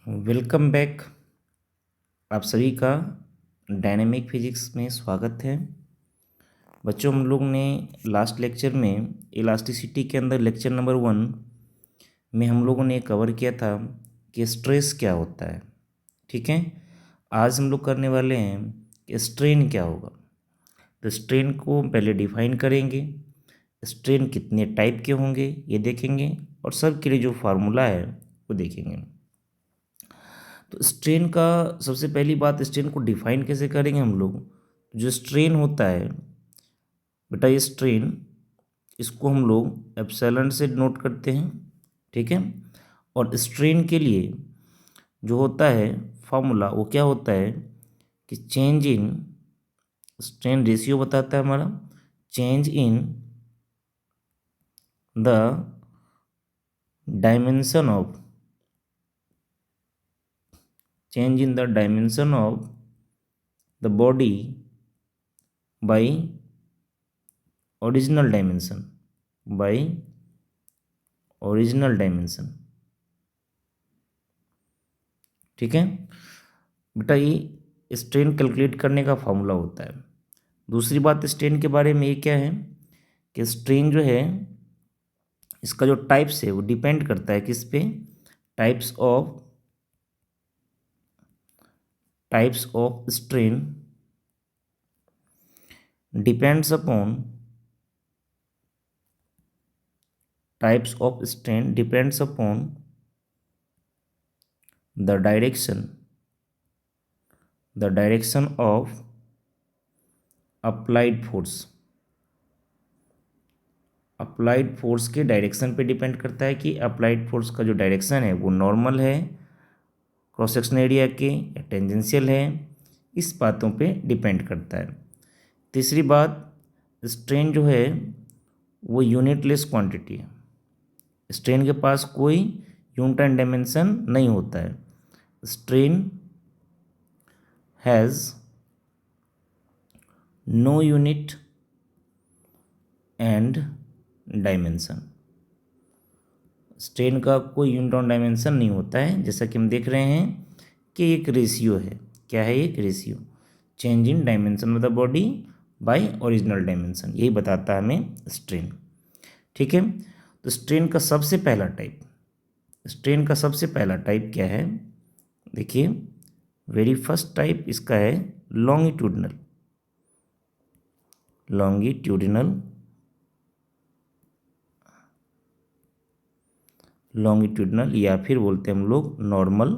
Welcome back. आप सभी का डायनेमिक फिजिक्स में स्वागत है। बच्चों, हम लोग ने लास्ट लेक्चर में इलास्टिसिटी के अंदर लेक्चर नंबर 1 में हम लोगों ने कवर किया था कि स्ट्रेस क्या होता है। ठीक है, आज हम लोग करने वाले हैं कि स्ट्रेन क्या होगा। तो स्ट्रेन को पहले डिफाइन करेंगे, स्ट्रेन कितने टाइप के होंगे ये देखेंगे, और सब के लिए जो फार्मूला है वो देखेंगे। तो स्ट्रेन का सबसे पहली बात, स्ट्रेन को डिफाइन कैसे करेंगे हम लोग। जो स्ट्रेन होता है बेटा, ये स्ट्रेन, इसको हम लोग एप्सिलॉन से डिनोट करते हैं। ठीक है, और स्ट्रेन के लिए जो होता है फार्मूला वो क्या होता है कि चेंज इन, स्ट्रेन रेशियो बताता है हमारा, change in the dimension of, change in the dimension of the body by original dimension, by original dimension। ठीक है बेटा, ये स्ट्रेन कैलकुलेट करने का फॉर्मूला होता है। दूसरी बात स्ट्रेन के बारे में ये क्या है कि स्ट्रेन जो है इसका जो टाइप्स है वो डिपेंड करता है किस पे, types of strain depends upon, types of strain depends upon the direction of applied force। Applied force के डायरेक्शन पे डिपेंड करता है कि अप्लाइड फोर्स का जो डायरेक्शन है वो नॉर्मल है क्रॉस सेक्शन एरिया के या टेंजेंशियल है, इस बातों पे डिपेंड करता है। तीसरी बात, स्ट्रेन जो है वो यूनिटलेस क्वांटिटी है। स्ट्रेन के पास कोई यूनिट एंड डायमेंशन नहीं होता है। Strain has no unit and dimension. Strain का कोई यूनिट और डायमेंशन नहीं होता है, जैसा कि हम देख रहे हैं कि एक रेशियो है। क्या है? एक ratio, change in dimension of the body by original dimension, यही बताता है हमें स्ट्रेन। ठीक है, तो स्ट्रेन का सबसे पहला टाइप क्या है? देखिए, वेरी फर्स्ट टाइप इसका है लॉन्गिट्यूडिनल या फिर बोलते हैं हम लोग नॉर्मल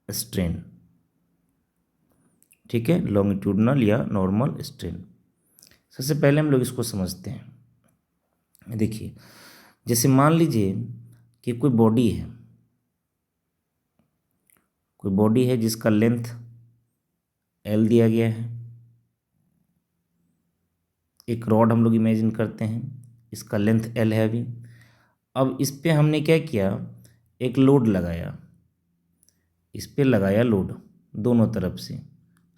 स्ट्रेन। ठीक है, लॉन्गिट्यूडिनल या नॉर्मल स्ट्रेन। सबसे पहले हम लोग इसको समझते हैं। देखिए, जैसे मान लीजिए कि कोई बॉडी है जिसका लेंथ L दिया गया है। एक रॉड हम लोग इमेजिन करते हैं, इसका लेंथ L है अभी। अब इस पे हमने क्या किया, एक लोड लगाया, इस पे लगाया लोड दोनों तरफ से।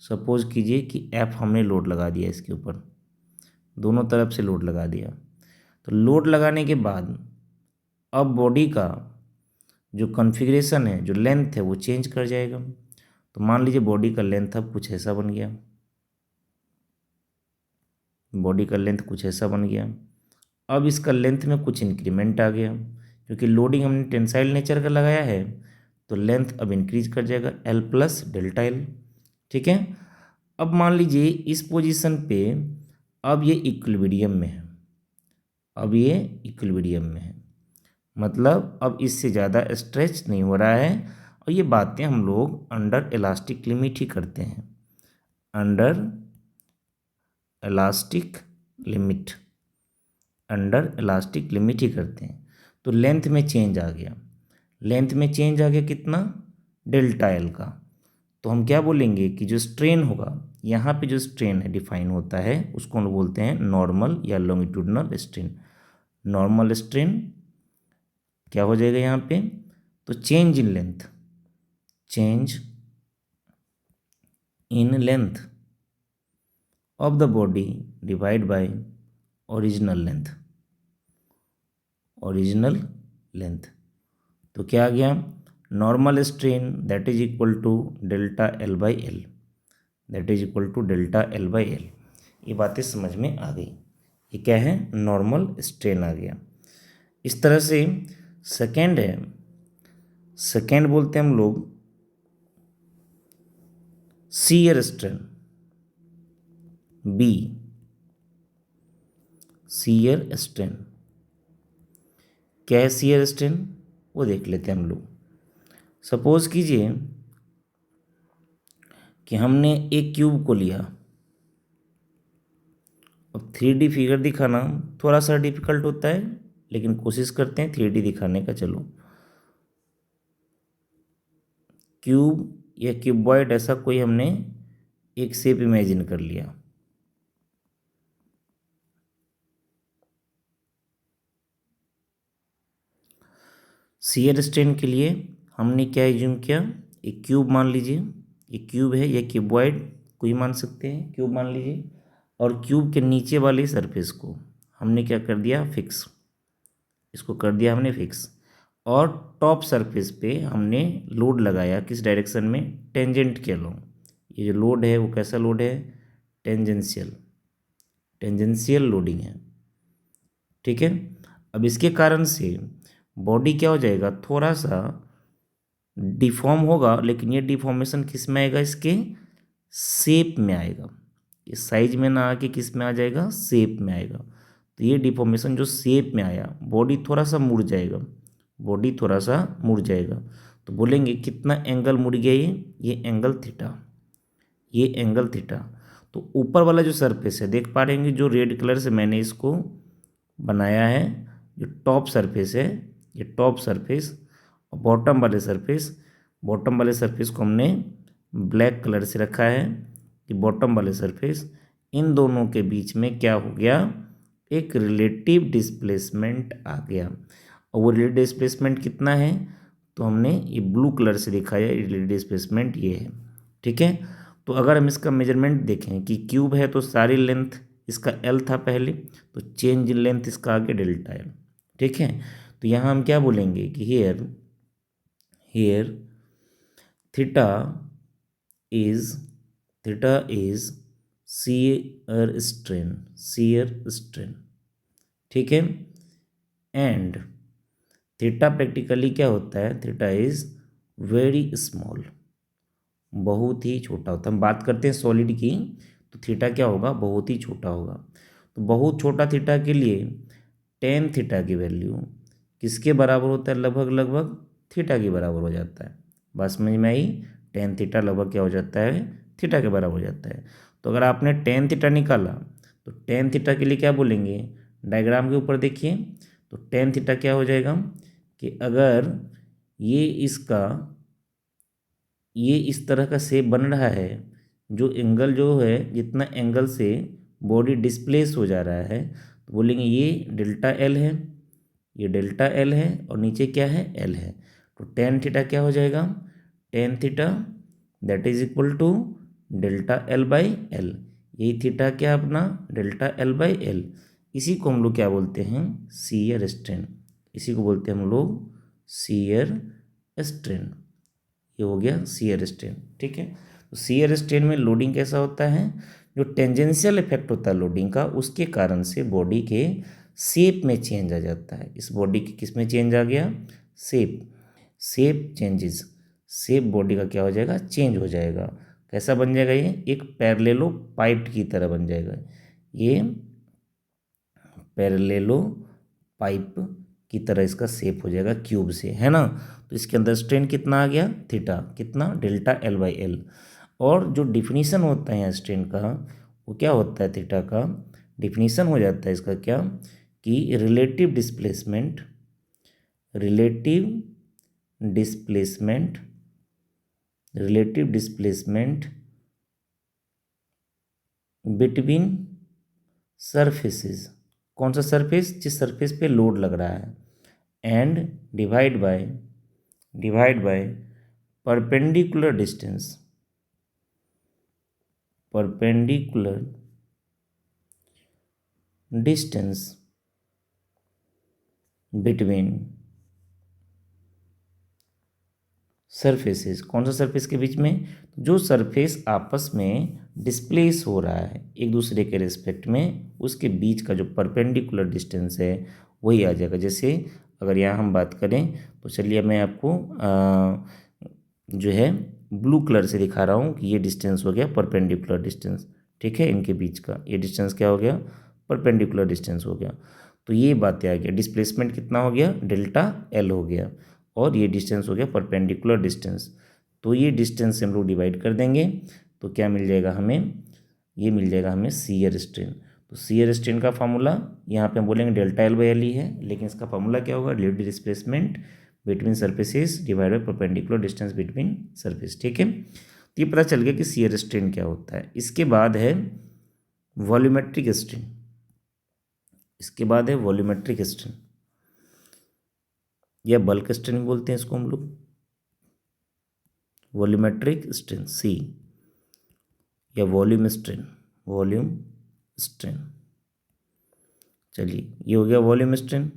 सपोज कीजिए कि F हमने लोड लगा दिया, इसके ऊपर दोनों तरफ से लोड लगा दिया। तो लोड लगाने के बाद अब बॉडी का जो कॉन्फ़िगरेशन है, जो लेंथ है, वो चेंज कर जाएगा। तो मान लीजिए बॉडी का लेंथ अब कुछ ऐसा बन गया, अब इसका लेंथ में कुछ इंक्रीमेंट आ गया, क्योंकि लोडिंग हमने टेंसाइल नेचर का लगाया है, तो लेंथ अब इंक्रीज कर जाएगा L प्लस डेल्टा L। ठीक है, अब मान लीजिए इस पोजीशन पे अब ये इक्विलिब्रियम में है, मतलब अब इससे ज़्यादा स्ट्रेच नहीं हो रहा है। और ये बातें हम लोग अंडर इलास्टिक लिमिट ही करते हैं, अंडर इलास्टिक लिमिट ही करते हैं। तो लेंथ में चेंज आ गया, कितना? डेल्टा एल का। तो हम क्या बोलेंगे कि जो स्ट्रेन होगा, यहाँ पे जो स्ट्रेन है डिफाइन होता है, उसको हम बोलते हैं नॉर्मल या लॉन्गिट्यूडिनल स्ट्रेन। नॉर्मल स्ट्रेन क्या हो जाएगा यहाँ पे? तो change in length of the body divide by original length. तो क्या आ गया? Normal strain that is equal to delta L by L, that is equal to delta L by L. ये बातें समझ में आ गई। ये क्या है? नॉर्मल स्ट्रेन आ गया। इस तरह से सेकेंड है, सेकेंड बोलते हैं हम लोग shear strain, B shear strain. क्या है शियर स्ट्रेन? वो देख लेते हैं हम लोग। सपोज कीजिए कि हमने एक क्यूब को लिया। अब 3D फिगर दिखाना थोड़ा सा डिफिकल्ट होता है, लेकिन कोशिश करते हैं 3D दिखाने का। चलो, क्यूब या क्यूबॉइड ऐसा कोई हमने एक शेप इमेजिन कर लिया। शियर स्ट्रेन के लिए हमने क्या एज्यूम किया? एक क्यूब मान लीजिए, ये क्यूब है या क्यूबॉइड कोई मान सकते हैं, क्यूब मान लीजिए। और क्यूब के नीचे वाली सरफेस को हमने क्या कर दिया? फिक्स। इसको कर दिया हमने फिक्स। और टॉप सरफेस पे हमने लोड लगाया, किस डायरेक्शन में? टेंजेंट के अलोंग। ये जो लोड है वो कैसा लोड है? टेंजेंशियल, टेंजेंशियल लोडिंग है। ठीक है। अब इसके कारण से बॉडी क्या हो जाएगा? थोड़ा सा डिफॉर्म होगा, लेकिन ये डिफॉर्मेशन किस में आएगा? इसके शेप में आएगा। ये साइज में ना आके किस में आ जाएगा? शेप में आएगा। तो ये डिफॉर्मेशन जो शेप में आया, बॉडी थोड़ा सा मुड़ जाएगा, बॉडी थोड़ा सा मुड़ जाएगा। तो बोलेंगे कितना एंगल मुड़ गया? ये एंगल थीटा, ये एंगल थीटा। तो ऊपर वाला जो सरफेस है, देख पा रहे हैं जो रेड कलर से मैंने इसको बनाया है, जो टॉप सरफेस है, ये टॉप सरफेस। और बॉटम वाले सरफेस, बॉटम वाले सरफेस को हमने ब्लैक कलर से रखा है कि बॉटम वाले सरफेस, इन दोनों के बीच में क्या हो गया? एक रिलेटिव डिस्प्लेसमेंट आ गया। और वो रिलेटिव डिस्प्लेसमेंट कितना है? तो हमने ये ब्लू कलर से दिखाया, रिलेटिव डिस्प्लेसमेंट ये है। ठीक है। तो अगर हम इसका मेजरमेंट देखें कि क्यूब है तो सारी लेंथ इसका एल था पहले, तो चेंज इन लेंथ इसका आगे डेल्टा एल। ठीक है। तो यहाँ हम क्या बोलेंगे कि here, here theta is, theta is shear strain, shear strain. ठीक है। एंड थीटा प्रैक्टिकली क्या होता है? थीटा इज वेरी स्मॉल, बहुत ही छोटा होता है। हम बात करते हैं सॉलिड की, तो थीटा क्या होगा? बहुत ही छोटा होगा। तो बहुत छोटा थीटा के लिए टेन थीटा की वैल्यू किसके बराबर होता है? लगभग लगभग थीटा के बराबर हो जाता है। बात समझ में आई? टेन थीटा लगभग क्या हो जाता है? थीटा के बराबर हो जाता है। तो अगर आपने टेन थीटा निकाला, तो टेन थीटा के लिए क्या बोलेंगे? डायग्राम के ऊपर देखिए, तो टेन थीटा क्या हो जाएगा कि अगर ये इसका, ये इस तरह का शेप बन रहा है, जो एंगल जो है, जितना एंगल से बॉडी डिस्प्लेस हो जा रहा है, तो बोलेंगे ये डेल्टा एल है, ये डेल्टा एल है, और नीचे क्या है? एल है। तो टेन थीटा क्या हो जाएगा? Tan theta that is equal to delta L by L. यही थीटा क्या अपना? Delta L by L. इसी को हम लोग क्या बोलते हैं? Shear strain. इसी को बोलते हैं हम लोग शियर स्ट्रेन। ये हो गया शियर स्ट्रेन। ठीक है। तो शियर स्ट्रेन में लोडिंग कैसा होता है? जो टेंजेंशियल इफेक्ट होता है लोडिंग का, उसके कारण से बॉडी के शेप में चेंज आ जाता है। इस बॉडी के किस में चेंज आ गया? Shape, shape changes, shape body का क्या हो जाएगा? चेंज हो जाएगा। कैसा बन जाएगा? ये एक पैरेललो पाइप की तरह बन जाएगा। ये पैरेललो पाइप की तरह इसका शेप हो जाएगा क्यूब से, है ना। तो इसके अंदर स्ट्रेन कितना आ गया? थीटा कितना? Delta L by L. और जो डिफिनीशन होता है यहाँ स्ट्रेन का, वो क्या होता है? थीटा का डिफिनीशन हो जाता है इसका क्या, कि relative displacement, relative displacement, relative displacement between surfaces. कौन सा सरफेस? जिस सरफेस पे लोड लग रहा है। And divide by, divide by perpendicular distance, perpendicular distance between surfaces, कौन सा सरफेस के बीच में, जो सरफेस आपस में डिस्प्लेस हो रहा है एक दूसरे के रिस्पेक्ट में, उसके बीच का जो परपेंडिकुलर डिस्टेंस है वही आ जाएगा। जैसे अगर यहाँ हम बात करें तो चलिए मैं आपको जो है ब्लू कलर से दिखा रहा हूँ कि ये डिस्टेंस हो गया परपेंडिकुलर डिस्टेंस, ठीक है, इनके बीच का ये डिस्टेंस क्या हो गया, परपेंडिकुलर डिस्टेंस हो गया। तो ये बातें आ गया, डिस्प्लेसमेंट कितना हो गया, डेल्टा एल हो गया, और ये डिस्टेंस हो गया परपेंडिकुलर डिस्टेंस। तो ये डिस्टेंस से हम लोग डिवाइड कर देंगे तो क्या मिल जाएगा हमें, ये मिल जाएगा हमें शियर स्ट्रेन। तो शियर स्ट्रेन का फार्मूला यहाँ पे हम बोलेंगे डेल्टा एल बाई एल ही है, लेकिन इसका फार्मूला क्या होगा, lead displacement between surfaces divide by perpendicular distance between surface, ठीक है। तो ये पता चल गया कि शियर स्ट्रेन क्या होता है। इसके बाद है वॉल्यूमेट्रिक स्ट्रेन, इसके बाद है वॉल्यूमेट्रिक स्ट्रेन या बल्क स्ट्रेन बोलते हैं इसको हम लोग, वॉल्यूमेट्रिक स्ट्रेन सी, या वॉल्यूम स्ट्रेन, वॉल्यूम स्ट्रेन। चलिए ये हो गया वॉल्यूम स्ट्रेन।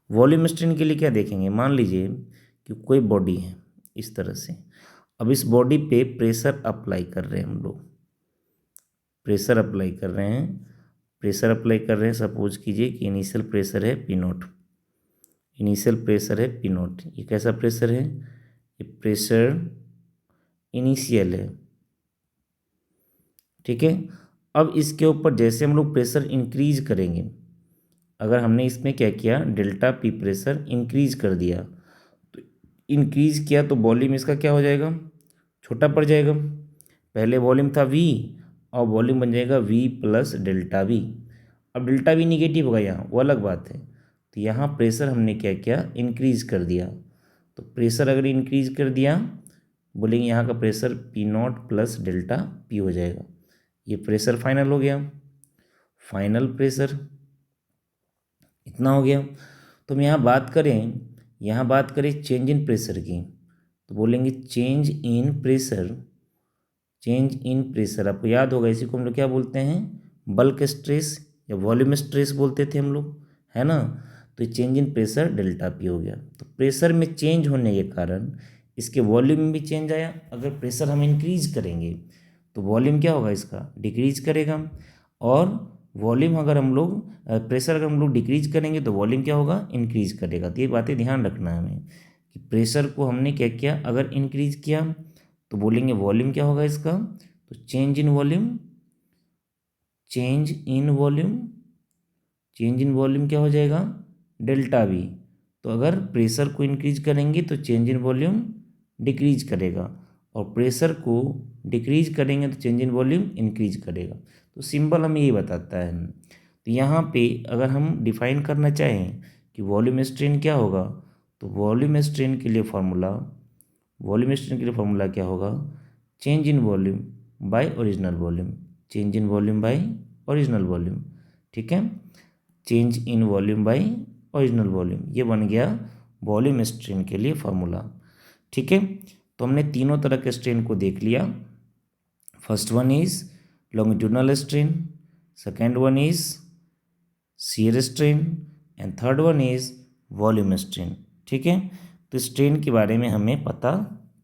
वॉल्यूम स्ट्रेन के लिए क्या देखेंगे, मान लीजिए कि कोई बॉडी है इस तरह से, अब इस बॉडी पे प्रेशर अप्लाई कर रहे हैं हम लोग, प्रेशर अप्लाई कर रहे हैं, प्रेशर अप्लाई कर रहे हैं, सपोज कीजिए कि इनिशियल प्रेशर है पी नॉट, इनिशियल प्रेशर है पी नॉट। ये कैसा प्रेशर है, ये प्रेशर इनिशियल है, ठीक है। अब इसके ऊपर जैसे हम लोग प्रेशर इंक्रीज करेंगे, अगर हमने इसमें क्या किया, डेल्टा पी प्रेशर इंक्रीज कर दिया, तो इंक्रीज किया तो वॉल्यूम इसका क्या हो जाएगा, छोटा पड़ जाएगा। पहले वॉल्यूम था वी और वॉल्यूम बन जाएगा वी प्लस डेल्टा वी। अब डेल्टा वी निगेटिव होगा यहाँ, वो अलग बात है। तो यहाँ प्रेशर हमने क्या किया, इंक्रीज कर दिया। तो प्रेशर अगर इंक्रीज कर दिया, बोलेंगे यहाँ का pressure P not plus delta P हो जाएगा। ये प्रेशर फाइनल हो गया, फाइनल प्रेशर इतना हो गया। तो हम यहाँ बात करें, यहाँ बात करें चेंज इन प्रेशर की, तो बोलेंगे change in pressure, change in pressure आपको याद होगा, इसी को हम लोग क्या बोलते हैं, बल्क स्ट्रेस या वॉल्यूम स्ट्रेस बोलते थे हम लोग, है ना। तो चेंज इन प्रेशर डेल्टा पी हो गया। तो प्रेशर में चेंज होने के कारण इसके वॉल्यूम में भी चेंज आया। अगर प्रेशर हम इंक्रीज करेंगे तो वॉल्यूम क्या होगा, इसका डिक्रीज करेगा, और वॉल्यूम अगर हम लोग प्रेशर अगर हम लोग डिक्रीज करेंगे तो वॉल्यूम क्या होगा, इंक्रीज करेगा। तो ये बातें ध्यान रखना है हमें कि प्रेशर को हमने क्या किया, अगर इंक्रीज किया तो बोलेंगे वॉल्यूम क्या होगा इसका, तो change in volume, change in volume, change in volume क्या हो जाएगा, डेल्टा वी। तो अगर प्रेशर को इंक्रीज करेंगे तो चेंज इन वॉल्यूम डिक्रीज करेगा, और प्रेशर को डिक्रीज करेंगे तो चेंज इन वॉल्यूम इंक्रीज करेगा। तो सिंबल हमें ये बताता है। तो यहाँ पे अगर हम डिफाइन करना चाहें कि वॉल्यूम स्ट्रेन क्या होगा, तो वॉल्यूम स्ट्रेन के लिए फार्मूला, वॉल्यूम स्ट्रेन के लिए फार्मूला क्या होगा, change in volume by original volume, change in volume by original volume, ठीक है। Change in volume by original volume, ये बन गया वॉल्यूम स्ट्रेन के लिए फार्मूला, ठीक है। तो हमने तीनों तरह के स्ट्रेन को देख लिया। First one is longitudinal strain, second one is shear strain, and third one is volume strain, ठीक है। तो स्ट्रेन के बारे में हमें पता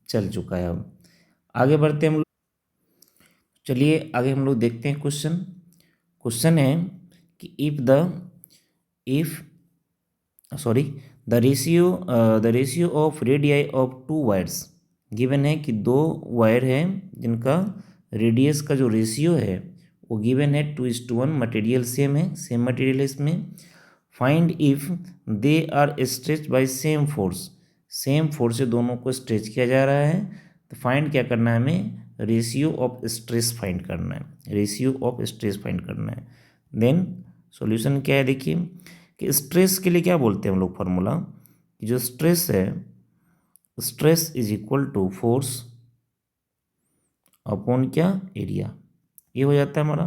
चल चुका है। अब आगे बढ़ते हैं हम लोग, चलिए आगे हम लोग देखते हैं क्वेश्चन। क्वेश्चन है कि if the ratio of radii of to wires, given है कि दो वायर हैं जिनका रेडियस का जो रेशियो है वो गिवन है 2:1, मटेरियल सेम है, सेम मटेरियल है इसमें। Find if they are stretch by same force, same force से दोनों को स्ट्रेच किया जा रहा है। तो फाइंड क्या करना है हमें, रेशियो ऑफ स्ट्रेस फाइंड करना है, रेशियो ऑफ स्ट्रेस फाइंड करना है। देन सॉल्यूशन क्या है, देखिए कि स्ट्रेस के लिए क्या बोलते हैं हम लोग फार्मूला, कि जो स्ट्रेस है, stress is equal to force upon क्या, एरिया। ये हो जाता है हमारा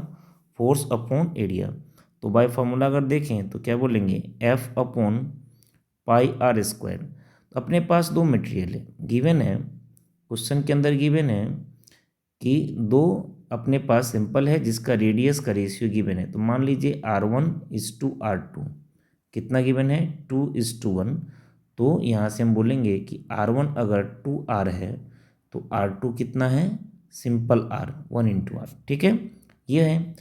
फोर्स अपॉन एरिया। तो बाय फार्मूला अगर देखें तो क्या बोलेंगे, F upon pi R square. तो अपने पास दो मटेरियल है, गिवन है क्वेश्चन के अंदर, गिवन है कि दो अपने पास सिंपल है जिसका रेडियस का रेशियो गिवन है। तो मान लीजिए R1:R2, कितना गिवन है, 2:1। तो यहाँ से हम बोलेंगे कि R1 अगर 2R है तो R2 कितना है, सिंपल R 1 × R, ठीक है। ये है।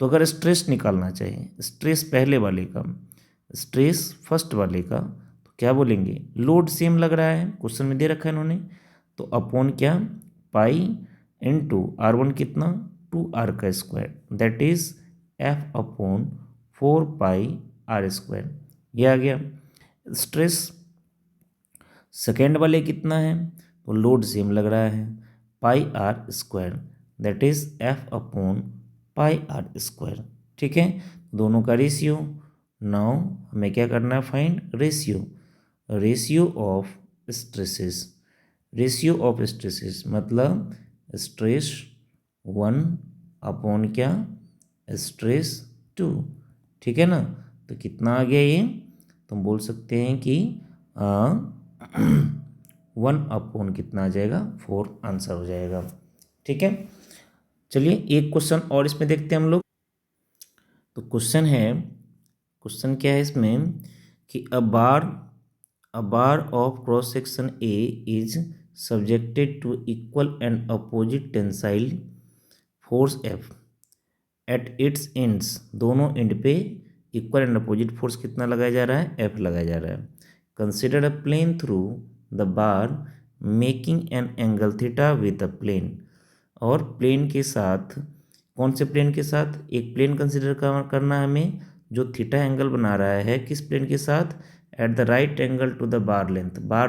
तो अगर स्ट्रेस निकालना चाहिए, स्ट्रेस पहले वाले का, स्ट्रेस फर्स्ट वाले का, तो क्या बोलेंगे, लोड सेम लग रहा है, क्वेश्चन में दे रखा है इन्होंने, तो अपॉन क्या, पाई इंटू R1 कितना, 2R², दैट इज F/4πr²। ये आ गया। स्ट्रेस सेकेंड वाले कितना है, तो लोड सेम लग रहा है, πr², दैट इज F/πr², ठीक है। दोनों का रेशियो। नाउ हमें क्या करना है, find ratio, ratio of stresses, ratio of stresses मतलब स्ट्रेस 1 अपॉन क्या, स्ट्रेस 2, ठीक है ना। तो कितना आ गया ये, तो हम बोल सकते हैं कि 1 अपॉन कितना आ जाएगा, 4 आंसर हो जाएगा, ठीक है। चलिए एक क्वेश्चन और इसमें देखते हैं हम लोग। तो क्वेश्चन है, क्वेश्चन क्या है इसमें कि a bar of cross section A is subjected to equal and opposite tensile force F at its ends, दोनों एंड पे इक्वल एंड अपोजिट फोर्स कितना लगाया जा रहा है, एफ लगाया जा रहा है। Consider a plane through the bar making an angle theta with a plane, और प्लेन के साथ, कौन से प्लेन के साथ, एक प्लेन कंसिडर करना है हमें जो थीटा एंगल बना रहा है, किस प्लेन के साथ, at the right angle to the bar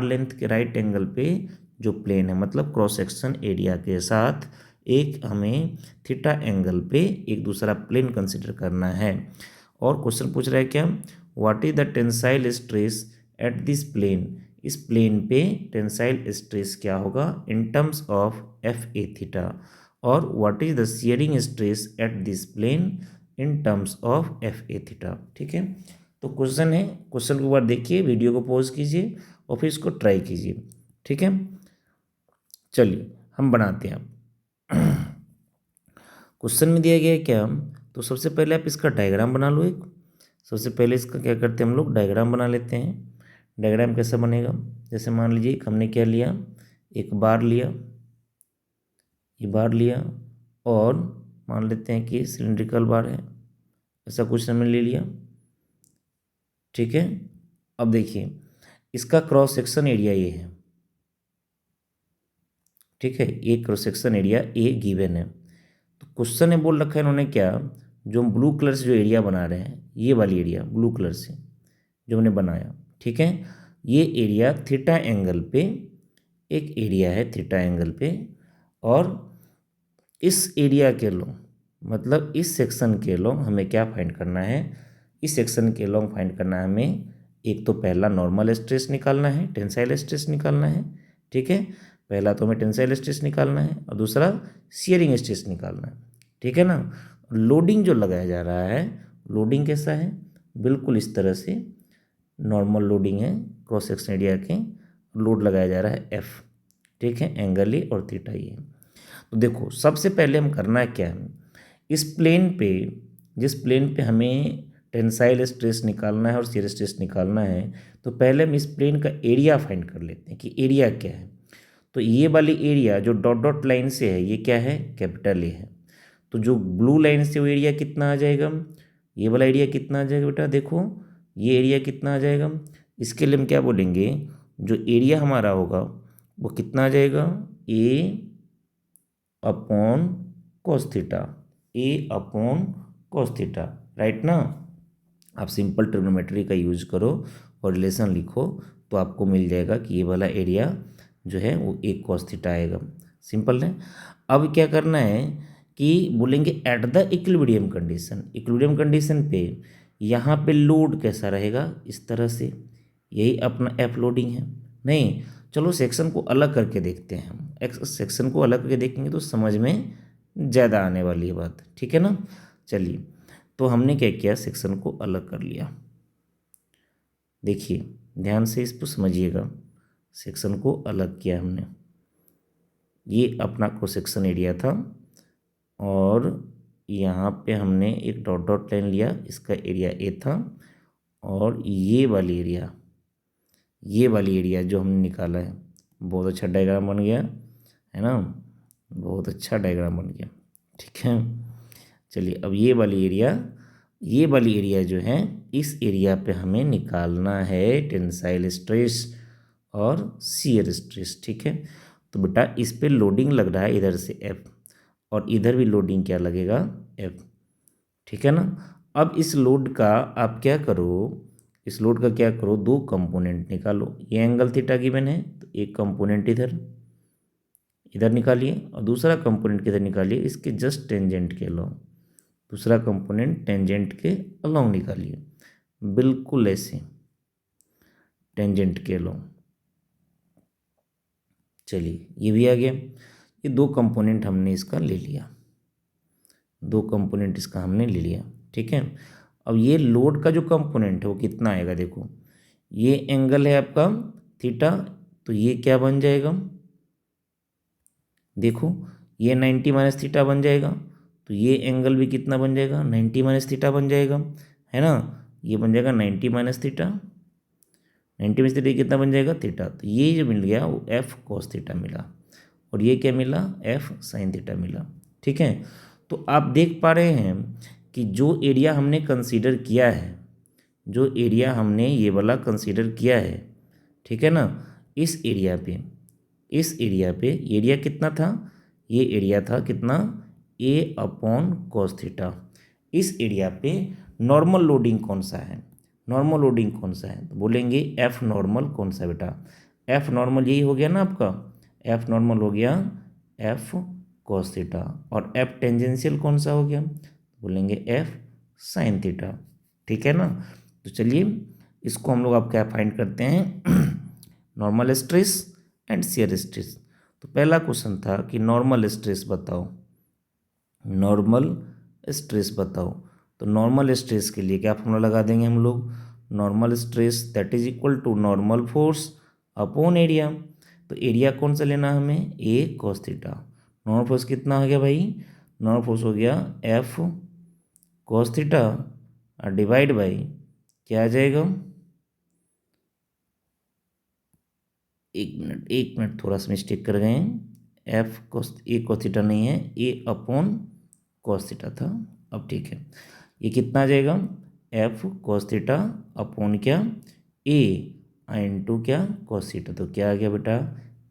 length के राइट एंगल पे जो प्लेन है, मतलब क्रॉस सेक्शन एरिया के साथ एक हमें थीटा एंगल पे एक दूसरा प्लेन कंसिडर करना है। और क्वेश्चन पूछ रहा है क्या, what is the tensile stress at this plane, इस प्लेन पे टेंसाइल स्ट्रेस क्या होगा in terms of F/A theta, और what is the shearing stress at this plane in terms of F/A theta, ठीक है। तो क्वेश्चन है, क्वेश्चन को एक बार देखिए, वीडियो को पॉज कीजिए और फिर इसको ट्राई कीजिए, ठीक है। चलिए हम बनाते हैं। क्वेश्चन में दिया गया है क्या, तो सबसे पहले आप इसका डायग्राम बना लो एक। सबसे पहले इसका क्या करते हैं हम लोग, डायग्राम बना लेते हैं। डायग्राम कैसा बनेगा, जैसे मान लीजिए हमने क्या लिया, एक बार लिया, ये बार लिया, और मान लेते हैं कि सिलिंड्रिकल बार है, ऐसा कुछ हमने ले लिया, ठीक है। अब देखिए इसका क्रॉस सेक्शन एरिया ये है, ठीक है, ये cross section area A given है। तो क्वेश्चन ने बोल रखा है इन्होंने क्या, जो हम ब्लू कलर से जो एरिया बना रहे हैं, ये वाली एरिया ब्लू कलर से जो हमने बनाया, ठीक है, ये एरिया थीटा एंगल पे एक एरिया है, थीटा एंगल पे, और इस एरिया के लॉन्ग, मतलब इस सेक्शन के लॉन्ग हमें क्या फाइंड करना है, इस सेक्शन के लॉन्ग फाइंड करना है हमें। एक तो पहला नॉर्मल स्ट्रेस निकालना है, टेंसाइल स्ट्रेस निकालना है, ठीक है, पहला तो हमें टेंसाइल स्ट्रेस निकालना है और दूसरा शियरिंग स्ट्रेस निकालना है, ठीक है ना। लोडिंग जो लगाया जा रहा है, लोडिंग कैसा है, बिल्कुल इस तरह से नॉर्मल लोडिंग है, क्रॉस सेक्शन एरिया के लोड लगाया जा रहा है एफ, ठीक है, एंगल ए और थीटा ए। तो देखो सबसे पहले हम करना क्या है, इस प्लेन पे, जिस प्लेन पे हमें टेंसाइल स्ट्रेस निकालना है और शियर स्ट्रेस निकालना है, तो पहले हम इस प्लेन का एरिया फाइंड कर लेते हैं कि एरिया क्या है। तो ये वाली एरिया जो डॉट डॉट लाइन से है, ये क्या है, कैपिटल ए है। तो जो ब्लू लाइन से वो एरिया कितना आ जाएगा, ये वाला एरिया कितना आ जाएगा बेटा, देखो ये एरिया कितना आ जाएगा, इसके लिए हम क्या बोलेंगे, जो एरिया हमारा होगा वो कितना आ जाएगा, ए अपॉन कॉस थीटा, ए अपॉन कॉस थीटा, राइट ना। आप सिंपल ट्रिग्नोमेट्री का यूज करो और रिलेशन लिखो तो आपको मिल जाएगा कि ये वाला एरिया जो है वो एक कॉस थीटा आएगा, सिंपल है। अब क्या करना है कि बोलेंगे at the equilibrium condition, equilibrium condition पे यहाँ पे लोड कैसा रहेगा, इस तरह से, यही अपना एफ लोडिंग है। नहीं, चलो सेक्शन को अलग करके देखते हैं हम, सेक्शन को अलग करके देखेंगे तो समझ में ज़्यादा आने वाली है बात, ठीक है ना। चलिए तो हमने क्या किया, सेक्शन को अलग कर लिया, देखिए ध्यान से इसको समझिएगा, सेक्शन को अलग किया हमने, ये अपना क्रॉस सेक्शन एरिया था, और यहाँ पे हमने एक डॉट डॉट लाइन लिया, इसका एरिया ए था, और ये वाली एरिया, ये वाली एरिया जो हमने निकाला है, बहुत अच्छा डायग्राम बन गया है ना, बहुत अच्छा डायग्राम बन गया। ठीक है, चलिए अब ये वाली एरिया जो है, इस एरिया पे हमें निकालना है टेंसाइल स्ट्रेस और शियर स्ट्रेस। ठीक है, तो बेटा इस पे लोडिंग लग रहा है इधर से F, और इधर भी लोडिंग क्या लगेगा, F। ठीक है ना। अब इस लोड का आप क्या करो, इस लोड का क्या करो, दो कंपोनेंट निकालो। ये एंगल थीटा गिवन है, तो एक कंपोनेंट इधर इधर निकालिए और दूसरा कंपोनेंट किधर निकालिए, इसके जस्ट टेंजेंट के अलोंग। दूसरा कंपोनेंट टेंजेंट के अलोंग निकालिए, बिल्कुल ऐसे टेंजेंट के अलोंग। चलिए ये भी आ गया। ये दो कंपोनेंट हमने इसका ले लिया, दो कंपोनेंट इसका हमने ले लिया। ठीक है, अब ये लोड का जो कंपोनेंट है वो कितना आएगा, देखो ये एंगल है आपका थीटा, तो ये क्या बन जाएगा, देखो ये 90 माइनस थीटा बन जाएगा, तो ये एंगल भी कितना बन जाएगा, 90 माइनस थीटा बन जाएगा, है ना। ये बन जाएगा 90 माइनस थीटा, 90 माइनस थीटा कितना बन जाएगा, थीटा। तो ये जो मिल गया वो एफ कॉस थीटा मिला, और ये क्या मिला, एफ साइन थीटा मिला। ठीक है, तो आप देख पा रहे हैं कि जो एरिया हमने कंसीडर किया है, जो एरिया हमने ये वाला कंसीडर किया है, ठीक है ना, इस एरिया पे, इस एरिया पे एरिया कितना था, ये एरिया था कितना, ए अपॉन कॉस थीटा। इस एरिया पे नॉर्मल लोडिंग कौन सा है, नॉर्मल लोडिंग कौन सा है, तो बोलेंगे एफ नॉर्मल कौन सा बेटा, एफ नॉर्मल यही हो गया ना आपका, एफ नॉर्मल हो गया एफ कॉस थीटा, और एफ टेंजेंशियल कौन सा हो गया, बोलेंगे एफ साइन थीटा। ठीक है ना, तो चलिए इसको हम लोग आप क्या फाइंड करते हैं, normal stress and shear stress. तो पहला क्वेश्चन था कि नॉर्मल स्ट्रेस बताओ, नॉर्मल स्ट्रेस बताओ। तो नॉर्मल स्ट्रेस के लिए क्या फॉर्मूला लगा देंगे हम लोग, normal stress that is equal to normal force upon area. तो एरिया कौन सा लेना हमें, A cos theta. Normal force कितना हो गया भाई, नॉर्मल फोर्स हो गया F cos theta divide by क्या आ जाएगा, एक मिनट थोड़ा सा मिस्टेक कर गए हैं, F cos A cos theta नहीं है, ए अपॉन कॉस थीटा था। अब ठीक है, ये कितना आ जाएगा, एफ कॉस थीटा अपॉन क्या, ए इंटू क्या कॉस थीटा। तो क्या आ गया बेटा,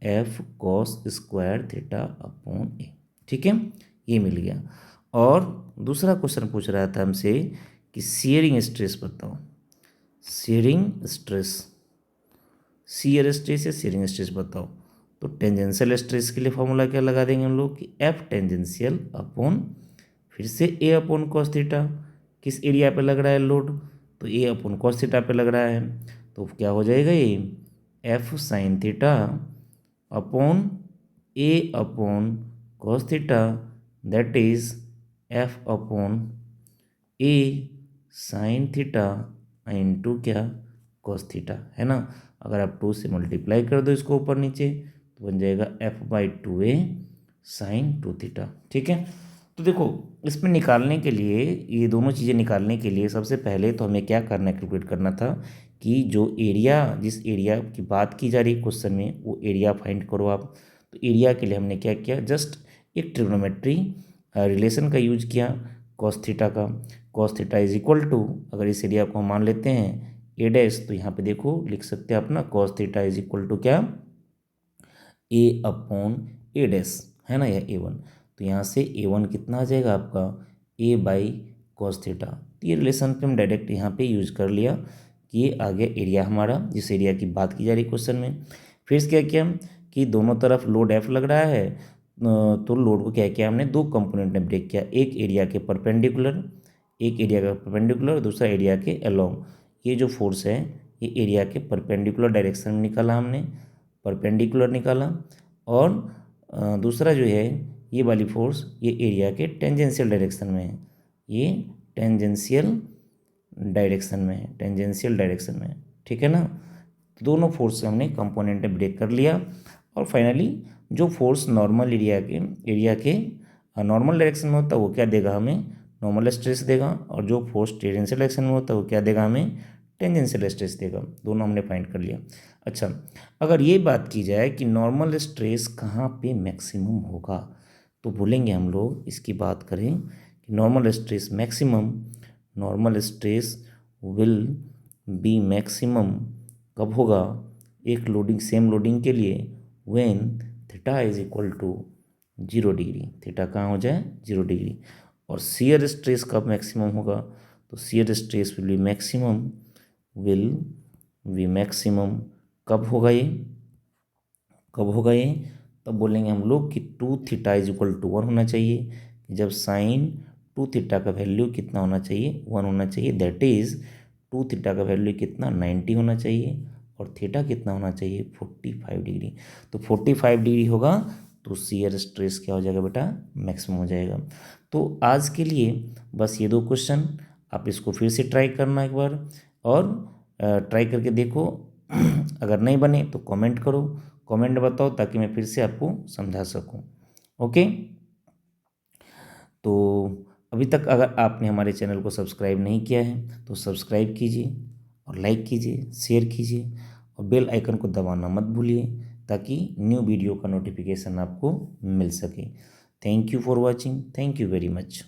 F cos square theta upon A. ठीक है, ये मिल गया। और दूसरा क्वेश्चन पूछ रहा था हमसे कि शियरिंग स्ट्रेस बताओ, शियरिंग स्ट्रेस, शियर स्ट्रेस या शियरिंग स्ट्रेस बताओ। तो टेंजेंशियल स्ट्रेस के लिए फॉर्मूला क्या लगा देंगे हम लोग कि एफ टेंजेंशियल अपॉन फिर से ए अपॉन कॉस थीटा, किस एरिया पे लग रहा है लोड, तो ए अपॉन कॉस थीटा पे लग रहा है, तो क्या हो जाएगा ये F sine theta upon A upon cos theta, that is F upon A sine theta into क्या कॉस थीटा, है ना। अगर आप 2 से मल्टीप्लाई कर दो इसको ऊपर नीचे, तो बन जाएगा F by 2a sign 2 theta. ठीक है, तो देखो इसमें निकालने के लिए, ये दोनों चीज़ें निकालने के लिए सबसे पहले तो हमें क्या करना है, कैलकुलेट करना था कि जो एरिया, जिस एरिया की बात की जा रही है क्वेश्चन में, वो एरिया फाइंड करो आप। तो एरिया के लिए हमने क्या किया, जस्ट एक ट्रिग्नोमेट्री रिलेशन का यूज किया, कॉस थीटा का, cos theta is equal to, अगर इस एरिया को हम मान लेते हैं ए डैश, तो यहाँ पे देखो लिख सकते हैं अपना cos theta is equal to क्या, ए अपॉन ए डैश, है ना, यह ए वन। तो यहाँ से ए वन कितना आ जाएगा आपका, ए बाई कॉस थीटा। तो ये रिलेशन पे हम डायरेक्ट यहाँ पे यूज कर लिया कि ये आ गया एरिया हमारा, जिस एरिया की बात की जा रही है क्वेश्चन में। फिर क्या किया कि दोनों तरफ लोड एफ लग रहा है, तो लोड को क्या किया हमने, दो कंपोनेंट ने ब्रेक किया, एक एरिया के परपेंडिकुलर, एक एरिया का परपेंडिकुलर, दूसरा एरिया के अलोंग। ये जो फोर्स है ये एरिया के परपेंडिकुलर डायरेक्शन में निकाला हमने, परपेंडिकुलर निकाला, और दूसरा जो है ये वाली फोर्स ये एरिया के टेंजेंशियल डायरेक्शन में है, ये टेंजेंशियल डायरेक्शन में है, टेंजेंशियल डायरेक्शन में है। ठीक है ना, तो दोनों फोर्स हमने कंपोनेंट में ब्रेक कर लिया, और फाइनली जो फोर्स नॉर्मल एरिया के नॉर्मल डायरेक्शन में होता है वो क्या देगा हमें, नॉर्मल स्ट्रेस देगा, और जो फोर्स टेंजेंशियल डायरेक्शन में होता है वो क्या देगा हमें, टेंजेंशियल स्ट्रेस देगा। दोनों हमने फाइंड कर लिया। अच्छा, अगर ये बात की जाए कि नॉर्मल स्ट्रेस कहाँ पे मैक्सिमम होगा, तो बोलेंगे हम लोग इसकी बात करें कि normal stress will be maximum कब होगा, एक लोडिंग सेम लोडिंग के लिए, when theta is equal to 0 degree, theta कहाँ हो जाए 0 डिग्री। और शियर स्ट्रेस कब मैक्सिमम होगा, तो shear stress will be maximum कब होगा ये, तब बोलेंगे हम लोग कि 2 थीटा इज इक्वल टू 1 होना चाहिए। जब साइन 2 थीटा का वैल्यू कितना होना चाहिए, 1 होना चाहिए। दैट इज 2 थीटा का वैल्यू कितना 90 होना चाहिए, और थीटा कितना होना चाहिए 45 डिग्री। तो 45 डिग्री होगा तो शियर स्ट्रेस क्या हो जाएगा बेटा, मैक्सिमम हो जाएगा। तो आज के लिए बस ये 2 क्वेश्चन, आप इसको फिर से ट्राई करना एक बार, और ट्राई करके देखो। अगर नहीं बने तो कमेंट करो, कमेंट बताओ ताकि मैं फिर से आपको समझा सकूं। ओके, तो अभी तक अगर आपने हमारे चैनल को सब्सक्राइब नहीं किया है तो सब्सक्राइब कीजिए, और लाइक कीजिए, शेयर कीजिए, और बेल आइकन को दबाना मत भूलिए ताकि न्यू वीडियो का नोटिफिकेशन आपको मिल सके। Thank you for watching, thank you very much.